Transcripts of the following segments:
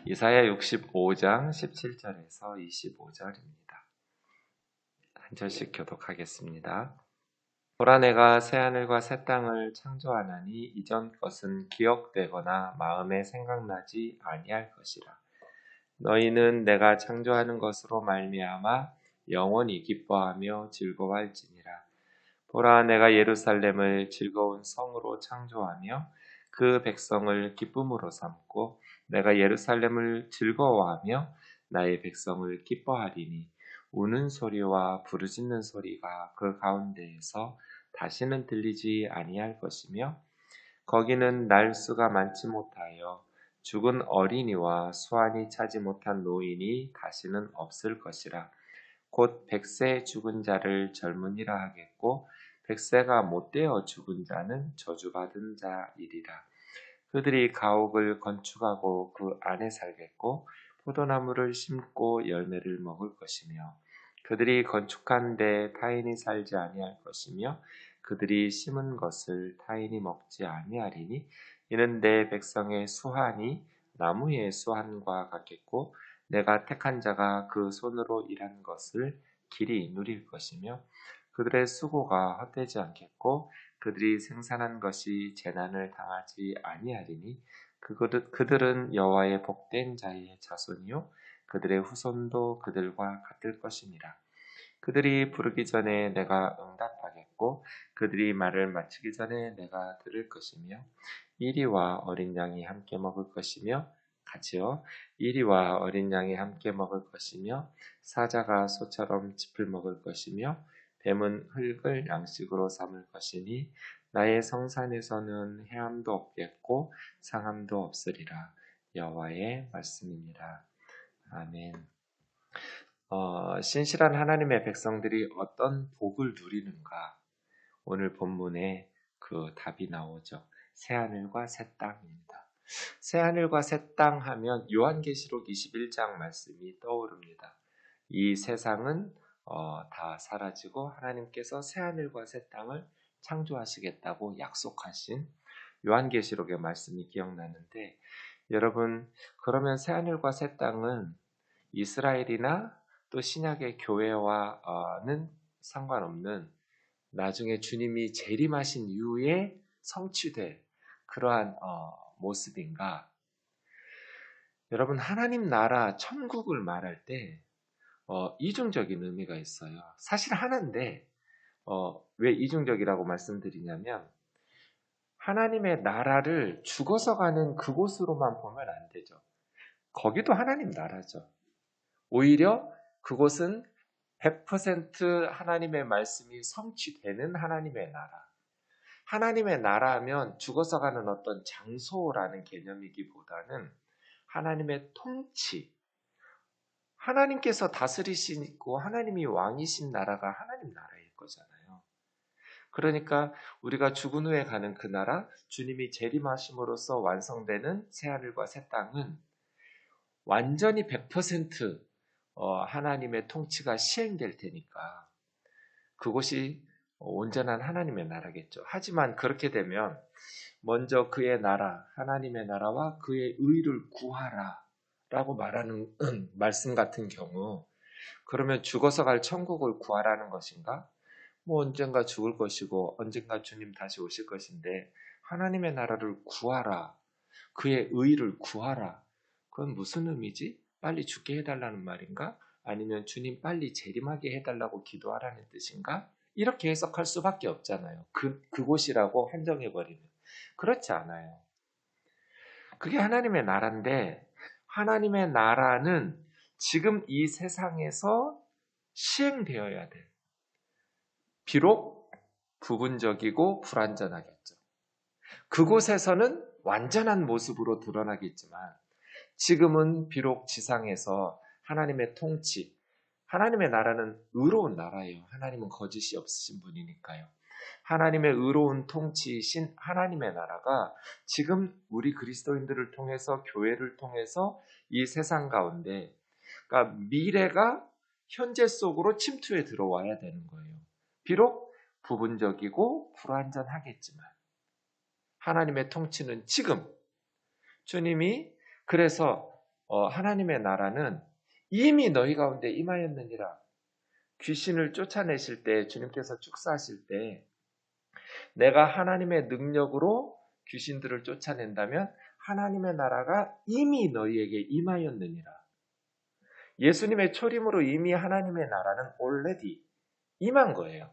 이사야 65장 17절에서 25절입니다. 한 절씩 교독하겠습니다. 보라, 내가 새하늘과 새 땅을 창조하나니 이전 것은 기억되거나 마음에 생각나지 아니할 것이라. 너희는 내가 창조하는 것으로 말미암아 영원히 기뻐하며 즐거워할지니라. 보라, 내가 예루살렘을 즐거운 성으로 창조하며 그 백성을 기쁨으로 삼고 내가 예루살렘을 즐거워하며 나의 백성을 기뻐하리니 우는 소리와 부르짖는 소리가 그 가운데에서 다시는 들리지 아니할 것이며 거기는 날수가 많지 못하여 죽은 어린이와 수완이 차지 못한 노인이 다시는 없을 것이라. 곧 100세 죽은 자를 젊은이라 하겠고 100세가 못되어 죽은 자는 저주받은 자이리라. 그들이 가옥을 건축하고 그 안에 살겠고 포도나무를 심고 열매를 먹을 것이며 그들이 건축한 데 타인이 살지 아니할 것이며 그들이 심은 것을 타인이 먹지 아니하리니 이는 내 백성의 수한이 나무의 수한과 같겠고 내가 택한 자가 그 손으로 일한 것을 길이 누릴 것이며 그들의 수고가 헛되지 않겠고 그들이 생산한 것이 재난을 당하지 아니하리니 그들은 여호와의 복된 자의 자손이요 그들의 후손도 그들과 같을 것이니라. 그들이 부르기 전에 내가 응답하겠고 그들이 말을 마치기 전에 내가 들을 것이며 이리와 어린 양이 함께 먹을 것이며 같이요 이리와 어린 양이 함께 먹을 것이며 사자가 소처럼 짚을 먹을 것이며 뱀은 흙을 양식으로 삼을 것이니 나의 성산에서는 해함도 없겠고 상함도 없으리라. 여호와의 말씀입니다. 아멘. 신실한 하나님의 백성들이 어떤 복을 누리는가? 오늘 본문에 그 답이 나오죠. 새하늘과 새 땅입니다. 새하늘과 새 땅 하면 요한계시록 21장 말씀이 떠오릅니다. 이 세상은 다 사라지고 하나님께서 새하늘과 새 땅을 창조하시겠다고 약속하신 요한계시록의 말씀이 기억나는데 여러분, 그러면 새하늘과 새 땅은 이스라엘이나 또 신약의 교회와는 상관없는 나중에 주님이 재림하신 이후에 성취될 그러한 모습인가? 여러분, 하나님 나라 천국을 말할 때 이중적인 의미가 있어요. 사실 하나인데 왜 이중적이라고 말씀드리냐면 하나님의 나라를 죽어서 가는 그곳으로만 보면 안 되죠. 거기도 하나님 나라죠. 오히려 그곳은 100% 하나님의 말씀이 성취되는 하나님의 나라. 하나님의 나라 하면 죽어서 가는 어떤 장소라는 개념이기보다는 하나님의 통치, 하나님께서 다스리시고 하나님이 왕이신 나라가 하나님 나라일 거잖아요. 그러니까 우리가 죽은 후에 가는 그 나라, 주님이 재림하심으로써 완성되는 새하늘과 새 땅은 완전히 100% 하나님의 통치가 시행될 테니까 그곳이 온전한 하나님의 나라겠죠. 하지만 그렇게 되면 먼저 그의 나라, 하나님의 나라와 그의 의를 구하라 라고 말하는 말씀 같은 경우 그러면 죽어서 갈 천국을 구하라는 것인가? 뭐 언젠가 죽을 것이고 언젠가 주님 다시 오실 것인데 하나님의 나라를 구하라, 그의 의를 구하라. 그건 무슨 의미지? 빨리 죽게 해달라는 말인가? 아니면 주님 빨리 재림하게 해달라고 기도하라는 뜻인가? 이렇게 해석할 수밖에 없잖아요. 그곳이라고 한정해버리면. 그렇지 않아요. 그게 하나님의 나라인데 하나님의 나라는 지금 이 세상에서 시행되어야 돼. 비록 부분적이고 불완전하겠죠. 그곳에서는 완전한 모습으로 드러나겠지만 지금은 비록 지상에서 하나님의 통치, 하나님의 나라는 의로운 나라예요. 하나님은 거짓이 없으신 분이니까요. 하나님의 의로운 통치이신 하나님의 나라가 지금 우리 그리스도인들을 통해서 교회를 통해서 이 세상 가운데 그러니까 미래가 현재 속으로 침투해 들어와야 되는 거예요. 비록 부분적이고 불완전하겠지만 하나님의 통치는 지금 주님이 그래서 하나님의 나라는 이미 너희 가운데 임하였느니라. 귀신을 쫓아내실 때, 주님께서 축사하실 때 내가 하나님의 능력으로 귀신들을 쫓아낸다면 하나님의 나라가 이미 너희에게 임하였느니라. 예수님의 초림으로 이미 하나님의 나라는 already 임한 거예요.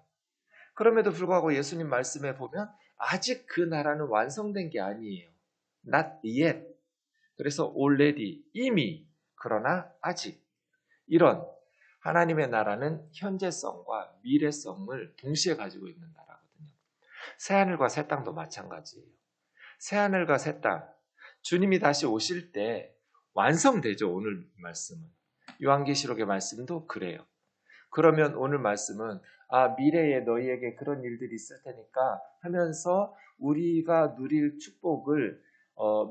그럼에도 불구하고 예수님 말씀에 보면 아직 그 나라는 완성된 게 아니에요. Not yet. 그래서 already, 이미, 그러나 아직. 이런 하나님의 나라는 현재성과 미래성을 동시에 가지고 있는 나라거든요. 새하늘과 새 땅도 마찬가지예요. 새하늘과 새 땅, 주님이 다시 오실 때 완성되죠. 오늘 말씀은. 요한계시록의 말씀도 그래요. 그러면 오늘 말씀은 미래에 너희에게 그런 일들이 있을 테니까 하면서 우리가 누릴 축복을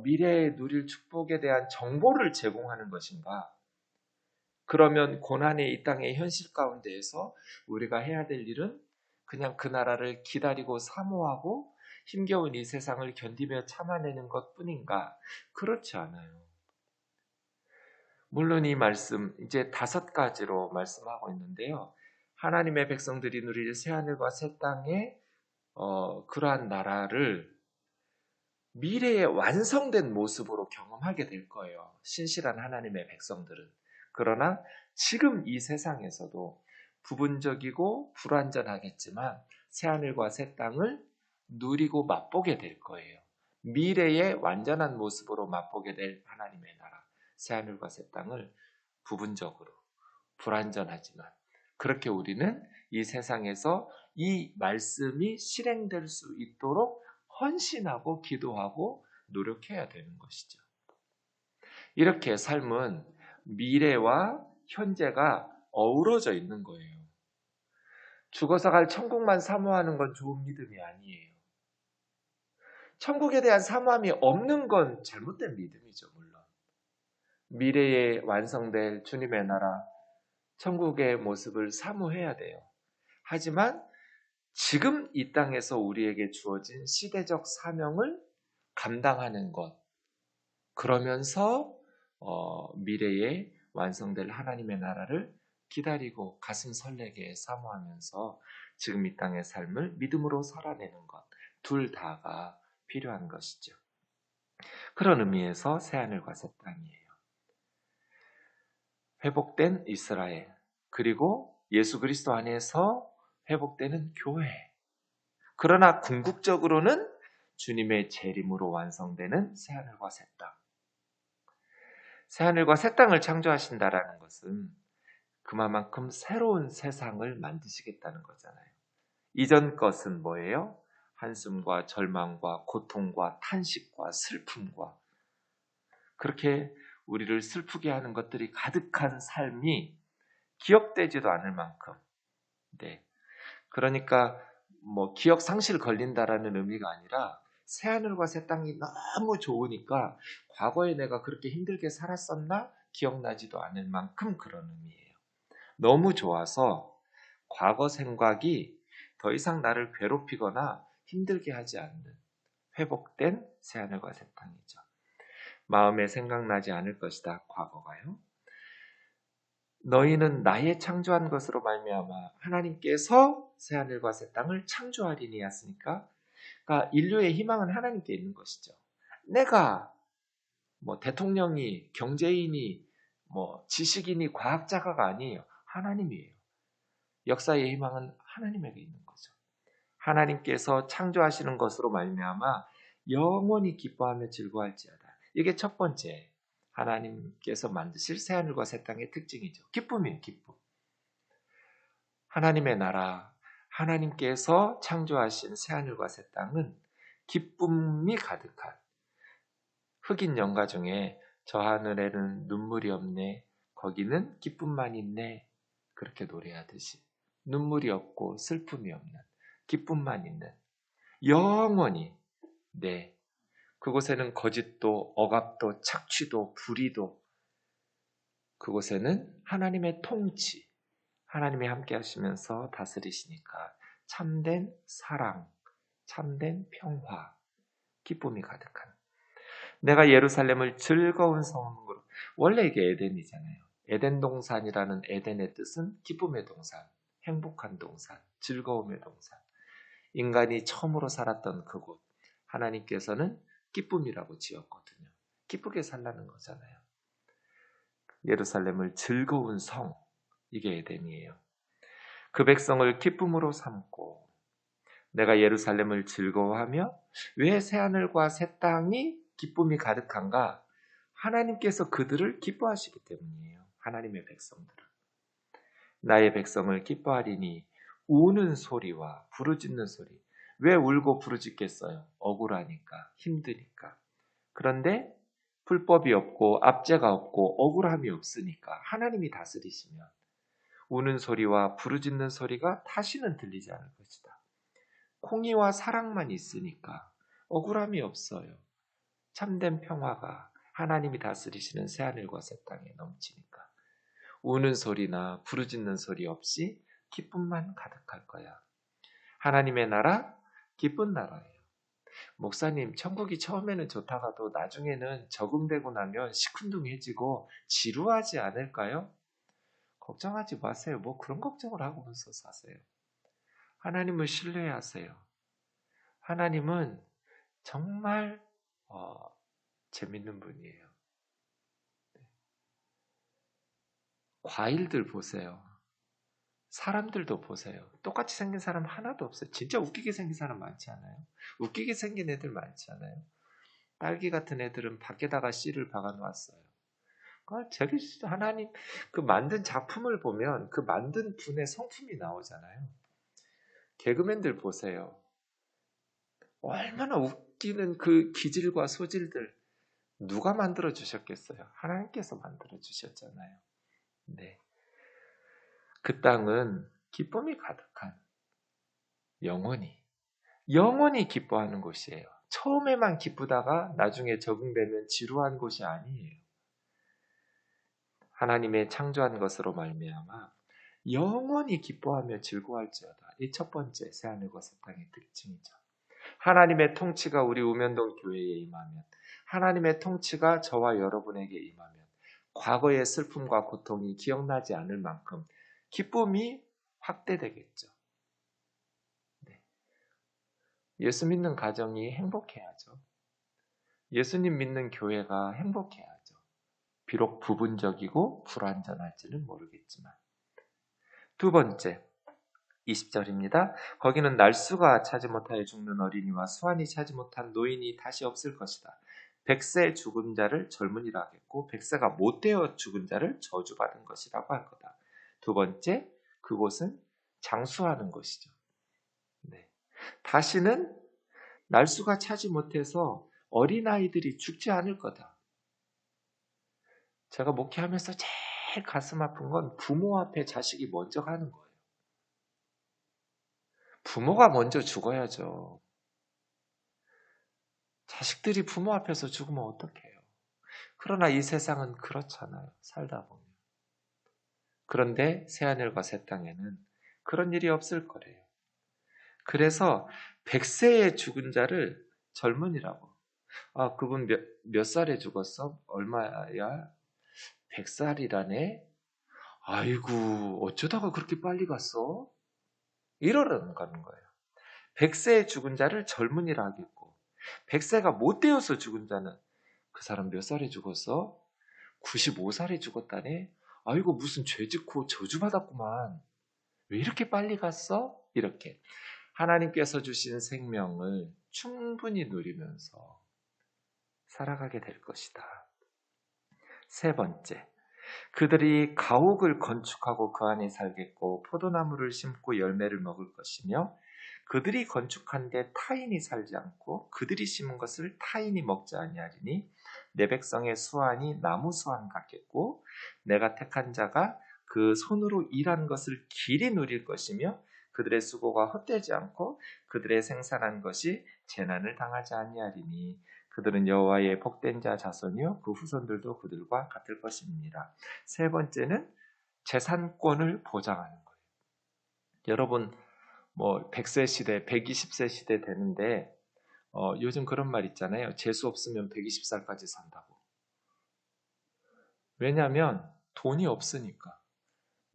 미래에 누릴 축복에 대한 정보를 제공하는 것인가? 그러면 고난의 이 땅의 현실 가운데에서 우리가 해야 될 일은 그냥 그 나라를 기다리고 사모하고 힘겨운 이 세상을 견디며 참아내는 것뿐인가? 그렇지 않아요. 물론 이 말씀 이제 5가지로 말씀하고 있는데요. 하나님의 백성들이 누릴 새하늘과 새 땅의 그러한 나라를 미래에 완성된 모습으로 경험하게 될 거예요. 신실한 하나님의 백성들은. 그러나 지금 이 세상에서도 부분적이고 불완전하겠지만 새하늘과 새 땅을 누리고 맛보게 될 거예요. 미래의 완전한 모습으로 맛보게 될 하나님의 나라, 새하늘과 새 땅을 부분적으로 불완전하지만 그렇게 우리는 이 세상에서 이 말씀이 실행될 수 있도록 헌신하고 기도하고 노력해야 되는 것이죠. 이렇게 삶은 미래와 현재가 어우러져 있는 거예요. 죽어서 갈 천국만 사모하는 건 좋은 믿음이 아니에요. 천국에 대한 사모함이 없는 건 잘못된 믿음이죠, 물론. 미래에 완성될 주님의 나라, 천국의 모습을 사모해야 돼요. 하지만 지금 이 땅에서 우리에게 주어진 시대적 사명을 감당하는 것, 그러면서 미래에 완성될 하나님의 나라를 기다리고 가슴 설레게 사모하면서 지금 이 땅의 삶을 믿음으로 살아내는 것, 둘 다가 필요한 것이죠. 그런 의미에서 새하늘과 새 땅이에요. 회복된 이스라엘, 그리고 예수 그리스도 안에서 회복되는 교회. 그러나 궁극적으로는 주님의 재림으로 완성되는 새하늘과 새 땅. 새하늘과 새 땅을 창조하신다라는 것은 그만큼 새로운 세상을 만드시겠다는 거잖아요. 이전 것은 뭐예요? 한숨과 절망과 고통과 탄식과 슬픔과 그렇게 우리를 슬프게 하는 것들이 가득한 삶이 기억되지도 않을 만큼, 네. 그러니까 기억 상실 걸린다라는 의미가 아니라 새하늘과 새 땅이 너무 좋으니까 과거에 내가 그렇게 힘들게 살았었나 기억나지도 않을 만큼 그런 의미예요. 너무 좋아서 과거 생각이 더 이상 나를 괴롭히거나 힘들게 하지 않는 회복된 새하늘과 새 땅이죠. 마음에 생각나지 않을 것이다. 과거가요. 너희는 나의 창조한 것으로 말미암아 하나님께서 새하늘과 새 땅을 창조하리니 했으니까 그러니까 인류의 희망은 하나님께 있는 것이죠. 내가 대통령이 경제인이 지식인이 과학자가가 아니에요. 하나님이에요. 역사의 희망은 하나님에게 있는 거죠. 하나님께서 창조하시는 것으로 말미암아 영원히 기뻐하며 즐거워할지어다. 이게 첫 번째 하나님께서 만드실 새하늘과 새 땅의 특징이죠. 기쁨이에요. 기쁨. 하나님의 나라, 하나님께서 창조하신 새하늘과 새 땅은 기쁨이 가득한 흑인 연가 중에 저 하늘에는 눈물이 없네, 거기는 기쁨만 있네, 그렇게 노래하듯이 눈물이 없고 슬픔이 없는 기쁨만 있는 영원히 그곳에는 거짓도 억압도 착취도 불의도 그곳에는 하나님의 통치, 하나님이 함께 하시면서 다스리시니까 참된 사랑, 참된 평화, 기쁨이 가득한 내가 예루살렘을 즐거운 성읍으로 원래 이게 에덴이잖아요. 에덴 동산이라는 에덴의 뜻은 기쁨의 동산, 행복한 동산, 즐거움의 동산. 인간이 처음으로 살았던 그곳, 하나님께서는 기쁨이라고 지었거든요. 기쁘게 살라는 거잖아요. 예루살렘을 즐거운 성, 이게 에덴이에요. 그 백성을 기쁨으로 삼고 내가 예루살렘을 즐거워하며 왜 새하늘과 새 땅이 기쁨이 가득한가? 하나님께서 그들을 기뻐하시기 때문이에요. 하나님의 백성들을. 나의 백성을 기뻐하리니 우는 소리와 부르짖는 소리. 왜 울고 부르짖겠어요? 억울하니까, 힘드니까. 그런데 불법이 없고 압제가 없고 억울함이 없으니까 하나님이 다스리시면 우는 소리와 부르짖는 소리가 다시는 들리지 않을 것이다. 공의와 사랑만 있으니까 억울함이 없어요. 참된 평화가 하나님이 다스리시는 새하늘과 새 땅에 넘치니까 우는 소리나 부르짖는 소리 없이 기쁨만 가득할 거야. 하나님의 나라, 기쁜 나라예요. 목사님, 천국이 처음에는 좋다가도 나중에는 적응되고 나면 시큰둥해지고 지루하지 않을까요? 걱정하지 마세요. 뭐 그런 걱정을 하고서 사세요. 하나님을 신뢰하세요. 하나님은 정말 재밌는 분이에요. 과일들 보세요. 사람들도 보세요. 똑같이 생긴 사람 하나도 없어요. 진짜 웃기게 생긴 사람 많지 않아요? 웃기게 생긴 애들 많지 않아요? 딸기 같은 애들은 밖에다가 씨를 박아놓았어요. 저기 하나님 그 만든 작품을 보면 그 만든 분의 성품이 나오잖아요. 개그맨들 보세요. 얼마나 웃기는 그 기질과 소질들 누가 만들어 주셨겠어요? 하나님께서 만들어 주셨잖아요. 네. 그 땅은 기쁨이 가득한 영원히 기뻐하는 곳이에요. 처음에만 기쁘다가 나중에 적응되면 지루한 곳이 아니에요. 하나님의 창조한 것으로 말미암아 영원히 기뻐하며 즐거워할지어다. 이 첫 번째 새하늘과 새 땅의 특징이죠. 하나님의 통치가 우리 우면동 교회에 임하면, 하나님의 통치가 저와 여러분에게 임하면 과거의 슬픔과 고통이 기억나지 않을 만큼 기쁨이 확대되겠죠. 네. 예수 믿는 가정이 행복해야죠. 예수님 믿는 교회가 행복해야죠. 비록 부분적이고 불완전할지는 모르겠지만. 두 번째, 20절입니다. 거기는 날수가 차지 못하여 죽는 어린이와 수완이 차지 못한 노인이 다시 없을 것이다. 100세 죽은 자를 젊은이라 하겠고 100세가 못되어 죽은 자를 저주받은 것이라고 할 거다. 두 번째, 그곳은 장수하는 것이죠. 네. 다시는 날수가 차지 못해서 어린아이들이 죽지 않을 거다. 제가 목회하면서 제일 가슴 아픈 건 부모 앞에 자식이 먼저 가는 거예요. 부모가 먼저 죽어야죠. 자식들이 부모 앞에서 죽으면 어떡해요? 그러나 이 세상은 그렇잖아요. 살다 보면. 그런데 새하늘과 새 땅에는 그런 일이 없을 거래요. 그래서 100세에 죽은 자를 젊은이라고. 그분 몇 살에 죽었어? 얼마야? 100살이라네? 아이고, 어쩌다가 그렇게 빨리 갔어? 이러는 가는 거예요. 100세에 죽은 자를 젊은이라 하겠고, 100세가 못 되어서 죽은 자는 그 사람 몇 살에 죽었어? 95살에 죽었다네? 아이고, 무슨 죄 짓고 저주받았구만. 왜 이렇게 빨리 갔어? 이렇게. 하나님께서 주신 생명을 충분히 누리면서 살아가게 될 것이다. 세 번째, 그들이 가옥을 건축하고 그 안에 살겠고 포도나무를 심고 열매를 먹을 것이며 그들이 건축한 데 타인이 살지 않고 그들이 심은 것을 타인이 먹지 아니하리니 내 백성의 수완이 나무 수완 같겠고 내가 택한 자가 그 손으로 일한 것을 길이 누릴 것이며 그들의 수고가 헛되지 않고 그들의 생산한 것이 재난을 당하지 아니하리니 그들은 여호와의 복된 자 자손이요 그 후손들도 그들과 같을 것입니다. 세 번째는 재산권을 보장하는 거예요. 여러분 100세 시대, 120세 시대 되는데 요즘 그런 말 있잖아요. 재수 없으면 120살까지 산다고. 왜냐하면 돈이 없으니까.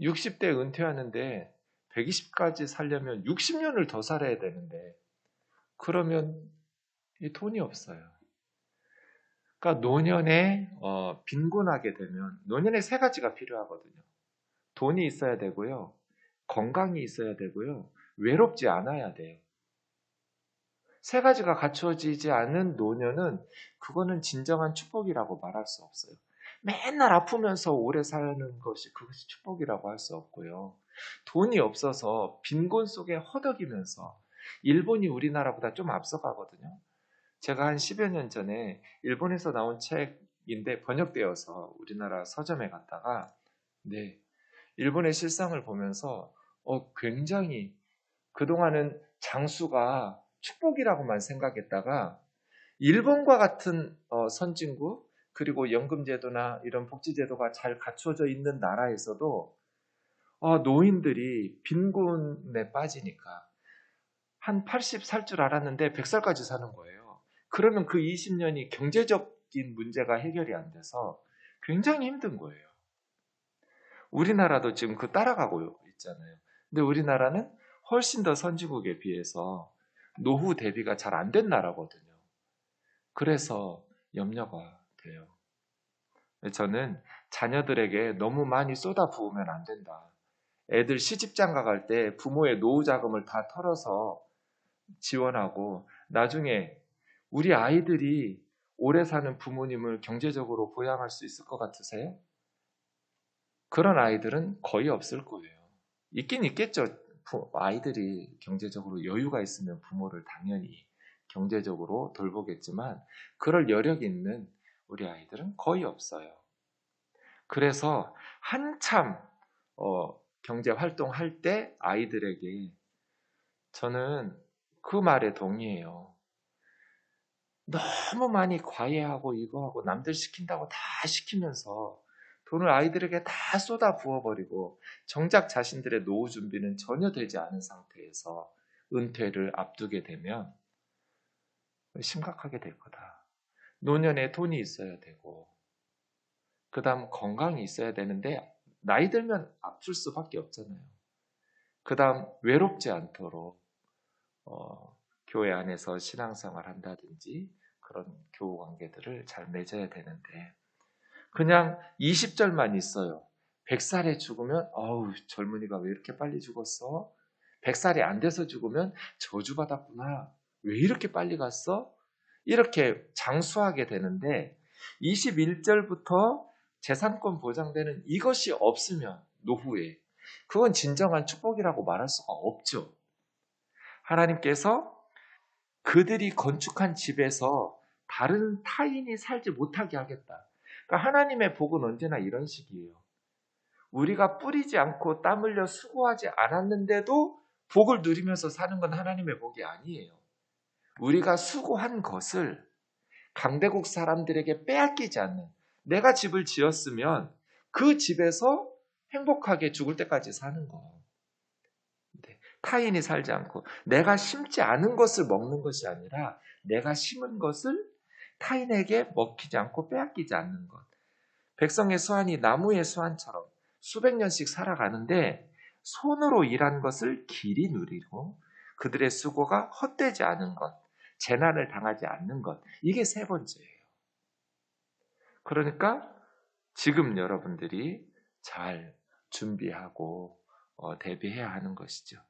60대 은퇴하는데 120까지 살려면 60년을 더 살아야 되는데 그러면 이 돈이 없어요. 그러니까 노년에 빈곤하게 되면 노년에 세 가지가 필요하거든요. 돈이 있어야 되고요. 건강이 있어야 되고요. 외롭지 않아야 돼요. 세 가지가 갖추어지지 않은 노년은 그거는 진정한 축복이라고 말할 수 없어요. 맨날 아프면서 오래 사는 것이 그것이 축복이라고 할 수 없고요. 돈이 없어서 빈곤 속에 허덕이면서 일본이 우리나라보다 좀 앞서가거든요. 제가 한 10여 년 전에 일본에서 나온 책인데 번역되어서 우리나라 서점에 갔다가 네, 일본의 실상을 보면서 굉장히 그동안은 장수가 축복이라고만 생각했다가 일본과 같은 선진국 그리고 연금제도나 이런 복지제도가 잘 갖추어져 있는 나라에서도 노인들이 빈곤에 빠지니까 한 80 살 줄 알았는데 100살까지 사는 거예요. 그러면 그 20년이 경제적인 문제가 해결이 안 돼서 굉장히 힘든 거예요. 우리나라도 지금 그 따라가고 있잖아요. 근데 우리나라는 훨씬 더 선진국에 비해서 노후 대비가 잘 안 된 나라거든요. 그래서 염려가 돼요. 저는 자녀들에게 너무 많이 쏟아 부으면 안 된다. 애들 시집장가 갈 때 부모의 노후 자금을 다 털어서 지원하고 나중에 우리 아이들이 오래 사는 부모님을 경제적으로 보양할 수 있을 것 같으세요? 그런 아이들은 거의 없을 거예요. 있긴 있겠죠. 아이들이 경제적으로 여유가 있으면 부모를 당연히 경제적으로 돌보겠지만 그럴 여력이 있는 우리 아이들은 거의 없어요. 그래서 한참 경제 활동할 때 아이들에게 저는 그 말에 동의해요. 너무 많이 과외하고 이거 하고 남들 시킨다고 다 시키면서 돈을 아이들에게 다 쏟아 부어버리고 정작 자신들의 노후 준비는 전혀 되지 않은 상태에서 은퇴를 앞두게 되면 심각하게 될 거다. 노년에 돈이 있어야 되고 그 다음 건강이 있어야 되는데 나이 들면 아플 수밖에 없잖아요. 그 다음 외롭지 않도록 교회 안에서 신앙생활 한다든지 그런 교우 관계들을 잘 맺어야 되는데 그냥 20절만 있어요. 100살에 죽으면 어우 젊은이가 왜 이렇게 빨리 죽었어? 100살이 안 돼서 죽으면 저주받았구나. 왜 이렇게 빨리 갔어? 이렇게 장수하게 되는데 21절부터 재산권 보장되는 이것이 없으면 노후에 그건 진정한 축복이라고 말할 수가 없죠. 하나님께서 그들이 건축한 집에서 다른 타인이 살지 못하게 하겠다. 그러니까 하나님의 복은 언제나 이런 식이에요. 우리가 뿌리지 않고 땀 흘려 수고하지 않았는데도 복을 누리면서 사는 건 하나님의 복이 아니에요. 우리가 수고한 것을 강대국 사람들에게 빼앗기지 않는 내가 집을 지었으면 그 집에서 행복하게 죽을 때까지 사는 거. 타인이 살지 않고 내가 심지 않은 것을 먹는 것이 아니라 내가 심은 것을 타인에게 먹히지 않고 빼앗기지 않는 것. 백성의 수완이 나무의 수완처럼 수백 년씩 살아가는데 손으로 일한 것을 길이 누리고 그들의 수고가 헛되지 않은 것, 재난을 당하지 않는 것. 이게 세 번째예요. 그러니까 지금 여러분들이 잘 준비하고 대비해야 하는 것이죠.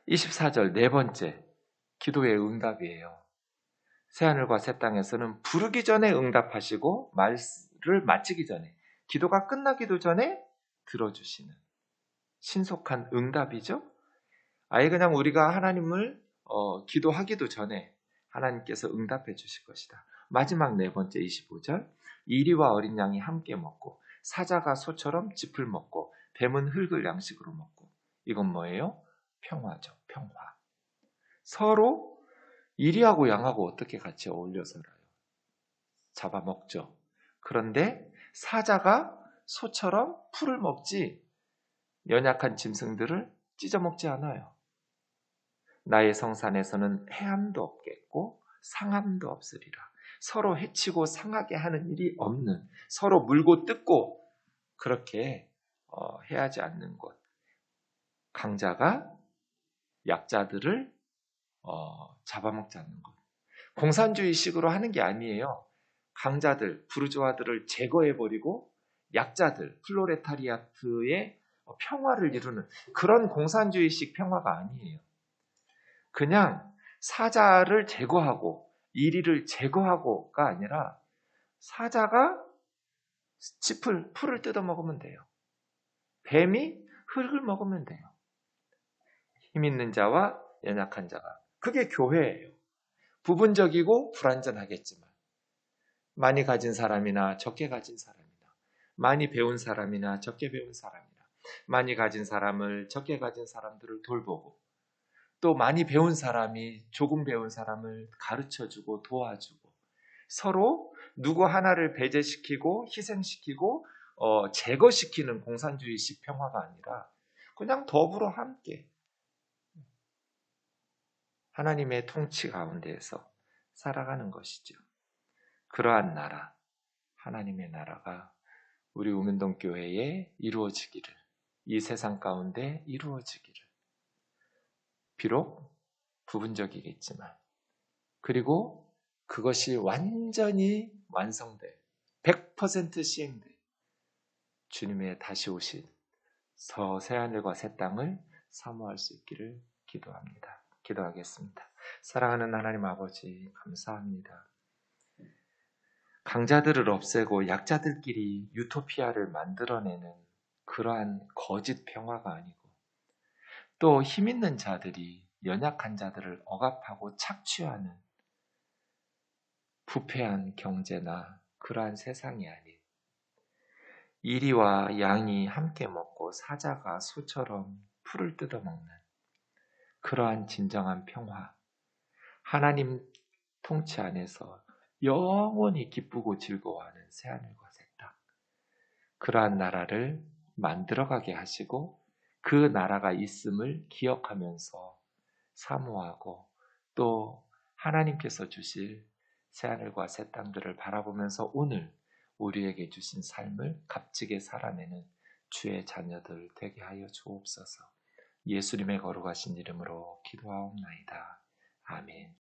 24절 네 번째 기도의 응답이에요. 새하늘과 새 땅에서는 부르기 전에 응답하시고 말을 마치기 전에 기도가 끝나기도 전에 들어주시는 신속한 응답이죠. 아예 그냥 우리가 하나님을 기도하기도 전에 하나님께서 응답해 주실 것이다. 마지막 네 번째 25절 이리와 어린 양이 함께 먹고 사자가 소처럼 짚을 먹고 뱀은 흙을 양식으로 먹고 이건 뭐예요? 평화죠. 평화. 서로 이리하고 양하고 어떻게 같이 어울려 살아요? 잡아먹죠. 그런데 사자가 소처럼 풀을 먹지 연약한 짐승들을 찢어먹지 않아요. 나의 성산에서는 해함도 없겠고 상함도 없으리라. 서로 해치고 상하게 하는 일이 없는, 서로 물고 뜯고 그렇게 해하지 않는 곳. 강자가 약자들을 잡아먹지 않는 것. 공산주의식으로 하는 게 아니에요. 강자들, 부르주아들을 제거해버리고 약자들, 플로레타리아트의 평화를 이루는 그런 공산주의식 평화가 아니에요. 그냥 사자를 제거하고 이리를 제거하고가 아니라 사자가 풀을 뜯어먹으면 돼요. 뱀이 흙을 먹으면 돼요. 힘 있는 자와 연약한 자가. 그게 교회예요. 부분적이고 불완전하겠지만 많이 가진 사람이나 적게 가진 사람이나 많이 배운 사람이나 적게 배운 사람이나 많이 가진 사람을 적게 가진 사람들을 돌보고 또 많이 배운 사람이 조금 배운 사람을 가르쳐주고 도와주고 서로 누구 하나를 배제시키고 희생시키고 제거시키는 공산주의식 평화가 아니라 그냥 더불어 함께 하나님의 통치 가운데에서 살아가는 것이죠. 그러한 나라, 하나님의 나라가 우리 우면동 교회에 이루어지기를, 이 세상 가운데 이루어지기를. 비록 부분적이겠지만, 그리고 그것이 완전히 완성돼, 100% 시행돼, 주님의 다시 오신 새하늘과 새 땅을 사모할 수 있기를 기도합니다. 기도하겠습니다. 사랑하는 하나님 아버지, 감사합니다. 강자들을 없애고 약자들끼리 유토피아를 만들어내는 그러한 거짓 평화가 아니고 또 힘 있는 자들이 연약한 자들을 억압하고 착취하는 부패한 경제나 그러한 세상이 아닌 이리와 양이 함께 먹고 사자가 소처럼 풀을 뜯어먹는 그러한 진정한 평화, 하나님 통치 안에서 영원히 기쁘고 즐거워하는 새하늘과 새 땅, 그러한 나라를 만들어가게 하시고 그 나라가 있음을 기억하면서 사모하고 또 하나님께서 주실 새하늘과 새 땅들을 바라보면서 오늘 우리에게 주신 삶을 값지게 살아내는 주의 자녀들 되게 하여 주옵소서. 예수님의 거룩하신 이름으로 기도하옵나이다. 아멘.